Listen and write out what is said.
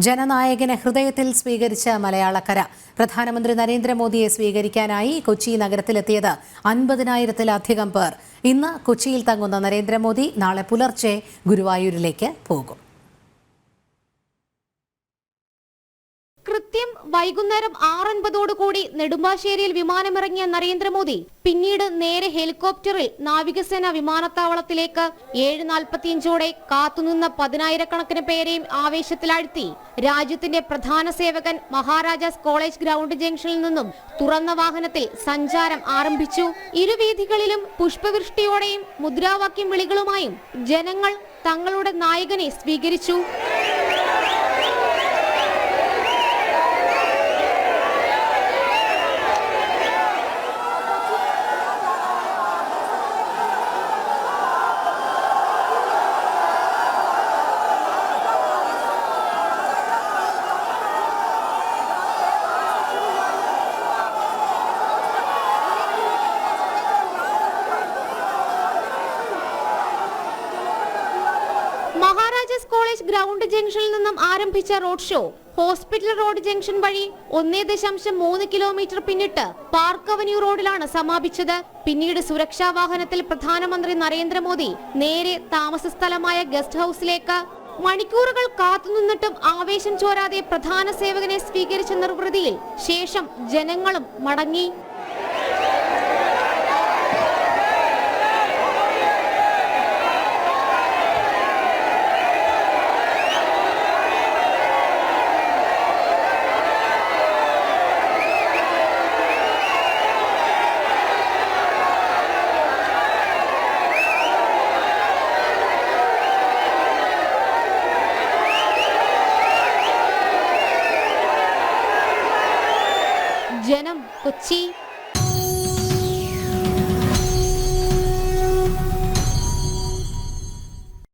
ജനനായകനെ ഹൃദയത്തിൽ സ്വീകരിച്ച മലയാളക്കര. പ്രധാനമന്ത്രി നരേന്ദ്രമോദിയെ സ്വീകരിക്കാനായി കൊച്ചി നഗരത്തിലെത്തിയത് 50,000-ത്തിലധികം പേർ. ഇന്ന് കൊച്ചിയിൽ തങ്ങുന്ന നരേന്ദ്രമോദി നാളെ പുലർച്ചെ ഗുരുവായൂരിലേക്ക് പോകും. കൃത്യം വൈകുന്നേരം 6:50 നെടുമ്പാശ്ശേരിയിൽ വിമാനമിറങ്ങിയ നരേന്ദ്രമോദി പിന്നീട് നേരെ ഹെലികോപ്റ്ററിൽ നാവികസേന വിമാനത്താവളത്തിലേക്ക് 7:45 കാത്തുനിന്ന 10,000-കണക്കിന് പേരെയും ആവേശത്തിലാഴ്ത്തി രാജ്യത്തിന്റെ പ്രധാന സേവകൻ മഹാരാജാസ് കോളേജ് ഗ്രൗണ്ട് ജംഗ്ഷനിൽ നിന്നും തുറന്ന വാഹനത്തിൽ സഞ്ചാരം ആരംഭിച്ചു. ഇരുവീഥികളിലും പുഷ്പവൃഷ്ടിയോടെയും മുദ്രാവാക്യം വിളികളുമായും ജനങ്ങൾ തങ്ങളുടെ നായകനെ സ്വീകരിച്ചു. മഹാരാജാസ് കോളേജ് ഗ്രൗണ്ട് ജംഗ്ഷനിൽ നിന്നും ആരംഭിച്ച road show hospital road junction വഴി 1.3 കിലോമീറ്റർ പിന്നിട്ട് പാർക്ക് അവന്യൂ റോഡിലാണ് സമാപിച്ചത്. പിന്നീട് സുരക്ഷാ വാഹനത്തിൽ പ്രധാനമന്ത്രി നരേന്ദ്രമോദി നേരെ താമസ സ്ഥലമായ ഗസ്റ്റ് ഹൌസിലേക്ക്. മണിക്കൂറുകൾ കാത്തുനിന്നിട്ടും ആവേശം ചോരാതെ പ്രധാന സേവകനെ സ്വീകരിച്ച നിർവൃതിയിൽ ശേഷം ജനങ്ങളും മടങ്ങി. ജനം, കൊച്ചി.